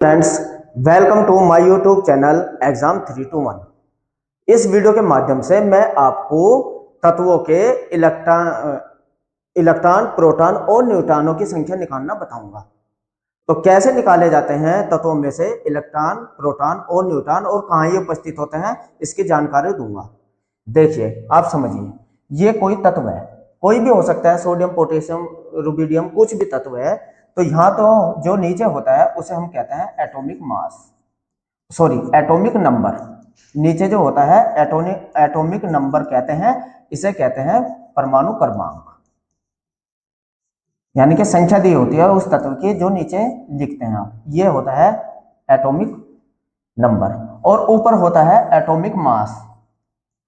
Friends, welcome to my YouTube channel exam 321। इस video के माध्यम से मैं आपको तत्वों के इलेक्ट्रॉन, प्रोटॉन और न्यूट्रॉनों की संख्या निकालना बताऊंगा। तो कैसे निकाले जाते हैं तत्वों में से इलेक्ट्रॉन, प्रोटॉन और न्यूट्रॉन और कहाँ ये उपस्थित होते हैं, इसकी जानकारी दूंगा। देखिए, आप समझिए, ये कोई तत्व है, कोई भी हो सकता है, सोडियम, पोटेशियम, रुबिडियम, कुछ भी तत्व है। तो यहाँ तो जो नीचे होता है उसे हम कहते हैं atomic mass, sorry atomic number. नीचे जो होता है एटॉमिक नंबर कहते हैं, इसे कहते हैं परमाणु क्रमांक, यानी कि संख्या दी होती है उस तत्व की जो नीचे लिखते हैं आप, ये होता है एटॉमिक नंबर। और ऊपर होता है एटॉमिक मास।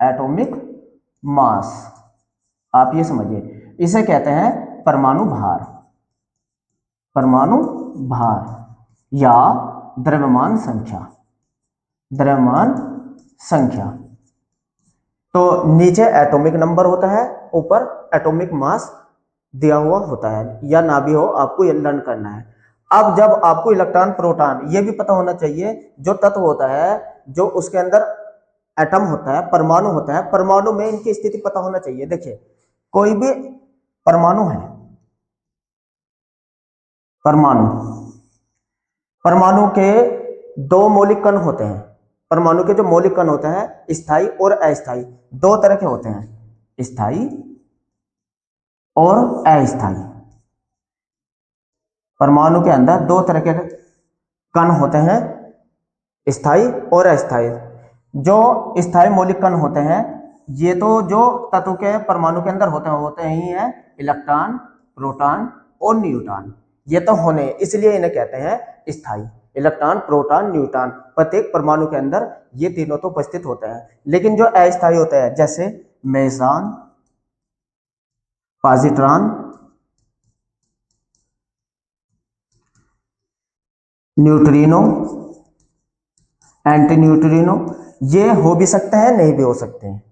एटॉमिक मास आप ये समझिए, इसे कहते हैं परमाणु भार। परमाणु भार या द्रव्यमान संख्या। द्रव्यमान संख्या। तो नीचे एटॉमिक नंबर होता है, ऊपर एटॉमिक मास दिया हुआ होता है, या ना भी हो, आपको ये लर्न करना है। अब जब आपको इलेक्ट्रॉन, प्रोटॉन ये भी पता होना चाहिए, जो तत्व होता है, जो उसके अंदर एटम होता है, परमाणु होता है, परमाणु में इनकी स्थिति पता होना चाहिए। देखिए, कोई भी परमाणु है, परमाणु, परमाणु के दो मौलिक कण होते हैं। परमाणु के जो मौलिक कण होते हैं, स्थायी और अस्थायी, दो तरह के होते हैं, स्थायी और अस्थायी। परमाणु के अंदर दो तरह के कण होते हैं, स्थायी और अस्थायी। जो स्थायी मौलिक कण होते हैं, ये तो जो तत्व के परमाणु के अंदर होते ही हैं, इलेक्ट्रॉन, प्रोटॉन और न्यूट्रॉन। ये तो होने, इसलिए इन्हें कहते हैं स्थायी। इलेक्ट्रॉन, प्रोटॉन, न्यूट्रॉन, प्रत्येक परमाणु के अंदर ये तीनों तो उपस्थित होते हैं। लेकिन जो अस्थायी होते हैं, जैसे meson, positron, neutrino, anti neutrino, ये हो भी सकते हैं, नहीं भी हो सकते हैं,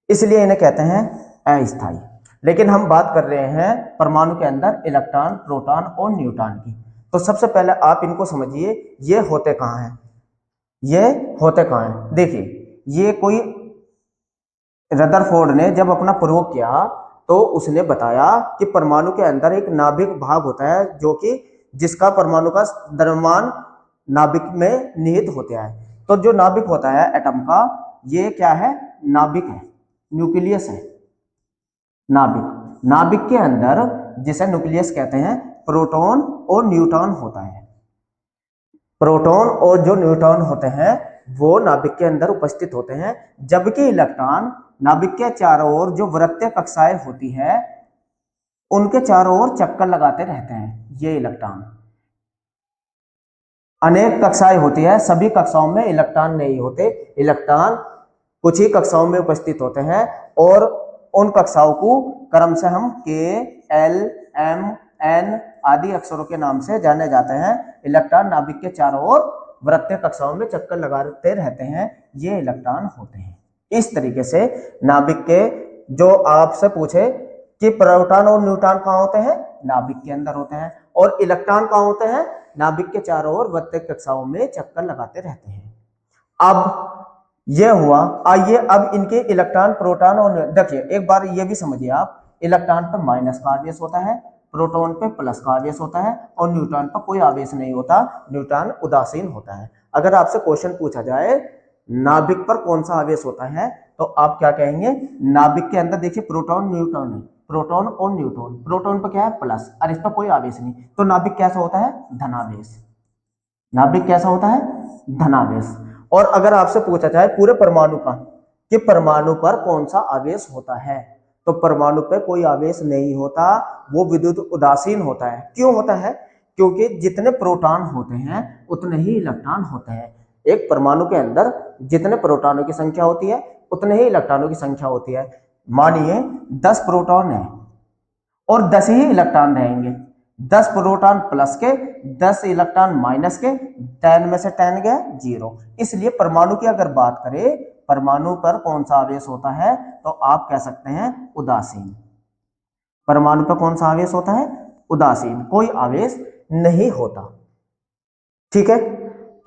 इसलिए इन्हें कहते हैं अस्थायी। लेकिन हम बात कर रहे हैं परमाणु के अंदर इलेक्ट्रॉन, प्रोटॉन और न्यूट्रॉन की। तो सबसे पहले आप इनको समझिए, ये होते कहाँ हैं, ये होते कहाँ हैं। देखिए, ये कोई रदरफोर्ड ने जब अपना प्रयोग किया तो उसने बताया कि परमाणु के अंदर एक नाभिक भाग होता है, जो कि जिसका परमाणु का द्रव्यमान नाभिक में निहित होता है। तो जो नाभिक होता है एटम का, ये क्या है, नाभिक है, न्यूक्लियस है। नाभिक, नाभिक के अंदर जिसे न्यूक्लियस कहते हैं, प्रोटॉन और न्यूट्रॉन होता है। प्रोटॉन और जो न्यूट्रॉन होते हैं वो नाभिक के अंदर उपस्थित होते हैं, जबकि इलेक्ट्रॉन नाभिक के चारों ओर जो वृत्तीय कक्षाएं होती है, उनके चारों ओर चक्कर लगाते रहते हैं। ये इलेक्ट्रॉन, अनेक कक्षाएं होती है, सभी कक्षाओं में इलेक्ट्रॉन नहीं होते। इलेक्ट्रॉन कुछ ही कक्षाओं में उपस्थित होते हैं, और उन कक्षाओं को क्रम से हम के, एल, एम, एन आदि अक्षरों के नाम से जाने जाते हैं। इलेक्ट्रॉन नाभिक के चारों ओर वृत्तीय कक्षाओं में चक्कर लगाते रहते हैं, ये इलेक्ट्रॉन होते हैं। इस तरीके से नाभिक के, जो आपसे पूछे कि प्रोटॉन और न्यूट्रॉन कहाँ होते हैं, नाभिक के अंदर होते हैं, और इलेक्ट्रॉन कहाँ होते हैं, नाभिक के चारों ओर वृत्तीय कक्षाओं में चक्कर लगाते रहते हैं। अब ये हुआ, आइए अब इनके इलेक्ट्रॉन, प्रोटॉन और देखिए, एक बार ये भी समझिए आप, इलेक्ट्रॉन पे माइनस का आवेश होता है, प्रोटॉन पे प्लस का आवेश होता है, और न्यूट्रॉन पर कोई आवेश नहीं होता, न्यूट्रॉन उदासीन होता है। अगर आपसे क्वेश्चन पूछा जाए नाभिक पर कौन सा आवेश होता है, तो आप क्या कहेंगे, नाभिक के अंदर देखिए प्रोटॉन, न्यूट्रॉन है, प्रोटॉन और न्यूट्रॉन, प्रोटॉन पर क्या है, प्लस, और इस पर कोई आवेश नहीं, तो नाभिक कैसा होता है, धनावेश। नाभिक कैसा होता है, धनावेश। और अगर आपसे पूछा जाए पूरे परमाणु का कि परमाणु पर कौन सा आवेश होता है, तो परमाणु पर कोई आवेश नहीं होता, वो विद्युत उदासीन होता है। क्यों होता है, क्योंकि जितने प्रोटॉन होते हैं उतने ही इलेक्ट्रॉन होते हैं। एक परमाणु के अंदर जितने प्रोटॉनों की संख्या होती है उतने ही इलेक्ट्रॉनों की संख्या होती है। मानिए 10 प्रोटॉन है और 10 ही इलेक्ट्रॉन रहेंगे, 10 प्रोटॉन प्लस के, 10 इलेक्ट्रॉन माइनस के, 10 में से 10 गया 0। इसलिए परमाणु की अगर बात करें, परमाणु पर कौन सा आवेश होता है, तो आप कह सकते हैं उदासीन। परमाणु पर कौन सा आवेश होता है, उदासीन, कोई आवेश नहीं होता। ठीक है,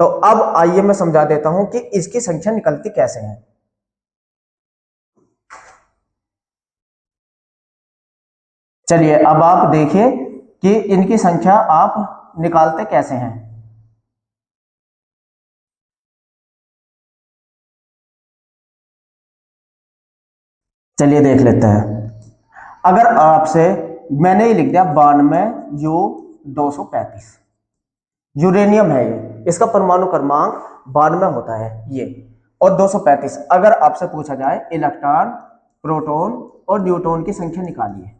तो अब आइए मैं समझा देता हूं कि इसकी संख्या निकलती कैसे है। चलिए अब आप देखिए कि इनकी संख्या आप निकालते कैसे हैं। चलिए देख लेते हैं। अगर आपसे मैंने ही लिख दिया 92 यू 235, यूरेनियम है ये, इसका परमाणु क्रमांक 92 होता है ये, और 235। अगर आपसे पूछा जाए इलेक्ट्रॉन प्रोटॉन और न्यूट्रॉन की संख्या निकालिए,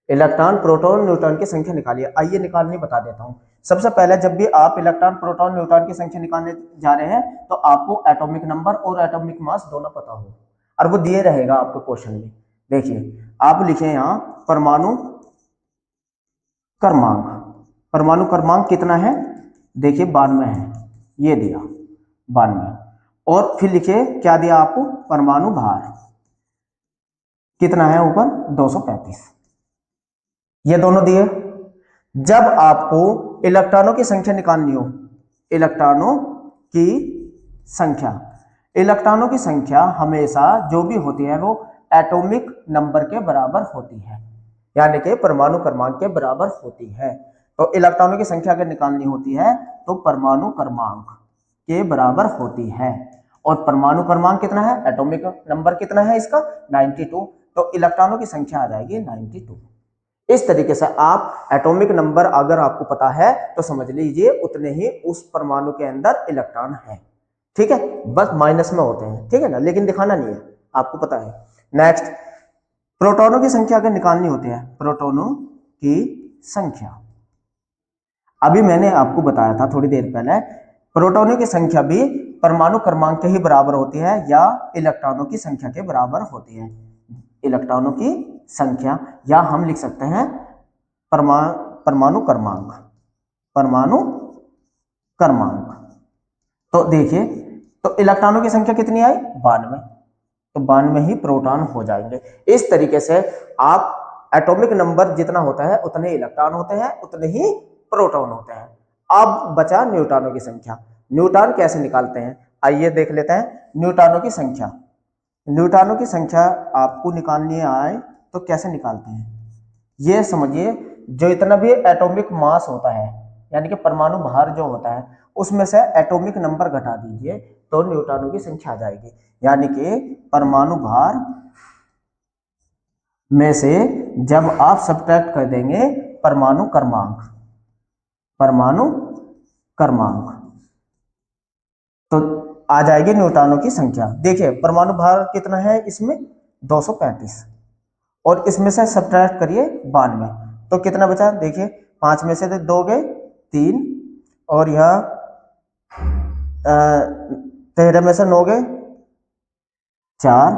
इलेक्ट्रॉन प्रोटॉन न्यूट्रॉन की संख्या निकालिए, आइए निकालनी बता देता हूं। सबसे पहले जब भी आप इलेक्ट्रॉन प्रोटॉन न्यूट्रॉन की संख्या निकालने जा रहे हैं तो आपको एटॉमिक नंबर और एटॉमिक मास दोनों पता हो, और वो दिए रहेगा आपको क्वेश्चन में। देखिए आप लिखे यहां परमाणु क्रमांक, परमाणु क्रमांक कितना है, देखिए 92 है, ये दिया 92, और फिर लिखे क्या दिया आपको, परमाणु भार कितना है ऊपर 235, ये दोनों दिए। जब आपको इलेक्ट्रॉनों की संख्या निकालनी हो, इलेक्ट्रॉनों की संख्या, इलेक्ट्रॉनों की संख्या हमेशा जो भी होती है वो एटॉमिक नंबर के बराबर होती है, यानी कि परमाणु क्रमांक के बराबर होती है। तो इलेक्ट्रॉनों की संख्या अगर निकालनी होती है तो परमाणु क्रमांक के बराबर होती है, और परमाणु क्रमांक कितना है, एटॉमिक नंबर कितना है इसका 92, तो इलेक्ट्रॉनों की संख्या आ जाएगी 92। इस तरीके से आप एटॉमिक नंबर अगर आपको पता है तो समझ लीजिए उतने ही उस परमाणु के अंदर इलेक्ट्रॉन है, ठीक है, बस माइनस में होते हैं, ठीक है ना, लेकिन दिखाना नहीं है, आपको पता है। नेक्स्ट, प्रोटॉनों की संख्या अगर निकालनी होती है, प्रोटॉनों की संख्या, अभी मैंने आपको बताया था थोड़ी देर पहले, प्रोटॉनों की संख्या भी परमाणु क्रमांक के ही बराबर होती है या इलेक्ट्रॉनों की संख्या के बराबर होती है। इलेक्ट्रॉनों की संख्या, या हम लिख सकते हैं परमाणु क्रमांक, परमाणु क्रमांक। तो देखिए, तो इलेक्ट्रॉनों की संख्या कितनी आई 92, तो 92 ही प्रोटॉन हो जाएंगे। इस तरीके से आप एटॉमिक नंबर जितना होता है उतने इलेक्ट्रॉन होते हैं, उतने ही प्रोटॉन होते हैं। अब बचा न्यूट्रॉनों की संख्या, न्यूट्रॉन कैसे निकालते हैं, आइए देख लेते हैं। न्यूट्रॉनों की संख्या, न्यूट्रॉनों की संख्या आपको निकालनी आए तो कैसे निकालते हैं, ये समझिए। जो इतना भी एटॉमिक मास होता है, यानी कि परमाणु भार जो होता है, उसमें से एटॉमिक नंबर घटा दीजिए तो न्यूट्रॉनों की संख्या आ जाएगी, यानी कि परमाणु भार में से जब आप सब्ट्रैक्ट कर देंगे परमाणु क्रमांक, परमाणु क्रमांक, तो आ जाएगी न्यूट्रॉनों की संख्या। देखिए परमाणु भार कितना है इसमें 235, और इसमें से सब्ट्रैक्ट करिए 92, तो कितना बचा, देखिए 5 में से 2 गए 3, और यहाँ 13 में से 9 गए 4,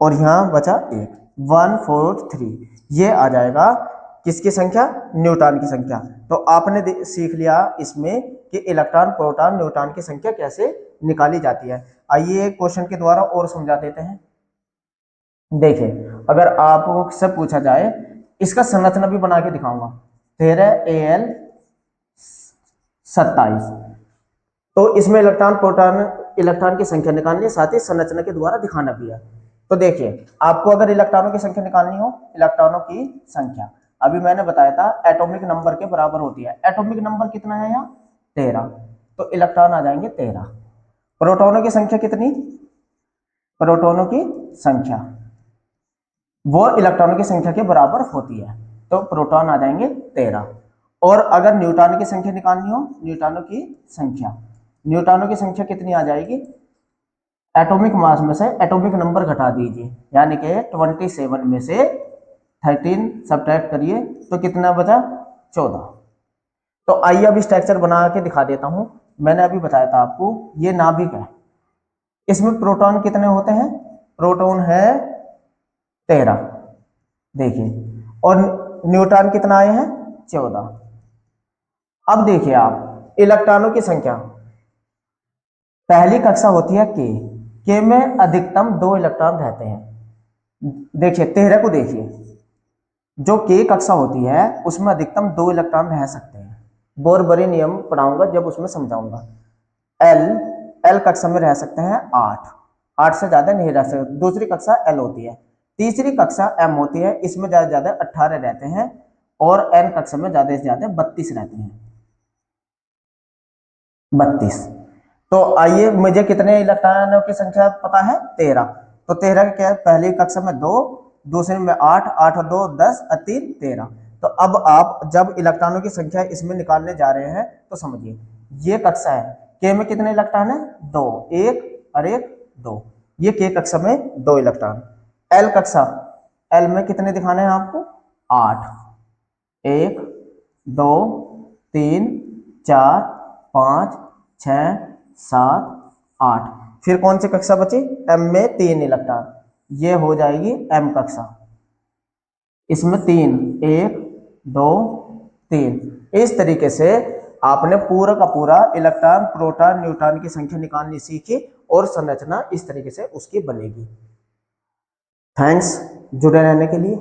और यहाँ बचा 1, 143, ये आ जाएगा किसकी संख्या, न्यूट्रॉन की संख्या। तो आपने सीख लिया इसमें कि इलेक्ट्रॉन प्रोटॉन न्यूट्रॉन की संख्या कैसे निकाली जाती है। आइए क्वेश्चन के द्वारा और समझा देते हैं। देखिए अगर आपसे पूछा जाए, इसका संरचना भी बना के दिखाऊंगा, 13Al 27, तो इसमें इलेक्ट्रॉन प्रोटॉन इलेक्ट्रॉन की संख्या निकालनी है, साथ ही संरचना के द्वारा दिखाना भी है। तो देखिए आपको अगर इलेक्ट्रॉनों की संख्या निकालनी हो, इलेक्ट्रॉनों की संख्या अभी मैंने बताया था एटॉमिक नंबर के बराबर होती है। एटॉमिक नंबर कितना है यहाँ 13, तो इलेक्ट्रॉन आ जाएंगे 13। प्रोटॉनों की संख्या कितनी, प्रोटॉनों की संख्या वो इलेक्ट्रॉनों की संख्या के बराबर होती है, तो प्रोटॉन आ जाएंगे 13। और अगर न्यूट्रॉन की संख्या निकालनी हो, न्यूट्रॉनों की संख्या, न्यूट्रॉनों की संख्या कितनी आ जाएगी, एटॉमिक मास में से एटॉमिक नंबर घटा दीजिए, यानी कि 27 में से 13 सब्ट्रैक्ट करिए तो कितना बचा 14। तो आइए अभी स्ट्रक्चर बना के दिखा देता हूं। मैंने अभी बताया था आपको ये नाभिक है, इसमें प्रोटॉन कितने होते हैं, प्रोटॉन है 13, देखिए, और न्यूट्रॉन कितना आए हैं 14। अब देखिए आप इलेक्ट्रॉनों की संख्या, पहली कक्षा होती है के में अधिकतम 2 इलेक्ट्रॉन रहते हैं। देखिए 13 को देखिए, जो के कक्षा होती है उसमें अधिकतम 2 इलेक्ट्रॉन रह सकते हैं। बोरबरी नियम पढ़ाऊंगा जब उसमें समझाऊंगा। एल एल कक्षा में रह सकते हैं 8, 8 से ज्यादा नहीं रह सकते। दूसरी कक्षा एल होती है। तीसरी कक्षा एम होती है, इसमें ज्यादा से ज्यादा 18 रहते हैं और एन कक्षा में ज्यादा से ज्यादा 32 रहते हैं, 32। तो आइए, मुझे कितने इलेक्ट्रॉनों की संख्या पता है? 13। तो 13 क्या है? पहली कक्षा में 2, दूसरे में 8, 8 और 2 10 और 3 13। तो अब आप जब इलेक्ट्रॉनों की संख्या इसमें निकालने जा रहे हैं तो समझिए, ये कक्षा है, के में कितने इलेक्ट्रॉन है? 2, 1 और 1 2। ये के कक्षा में 2 इलेक्ट्रॉन। एल कक्षा, एल में कितने दिखाने हैं आपको? 8, 1 2 3 4 5 6 7 8। फिर कौन सी कक्षा बची? एम में 3 इलेक्ट्रॉन, ये हो जाएगी एम कक्षा। इसमें 3, 1 2 3। इस तरीके से आपने पूरा का पूरा इलेक्ट्रॉन, प्रोटॉन, न्यूट्रॉन की संख्या निकालनी सीखी और संरचना इस तरीके से उसकी बनेगी। थैंक्स जुड़े रहने के लिए।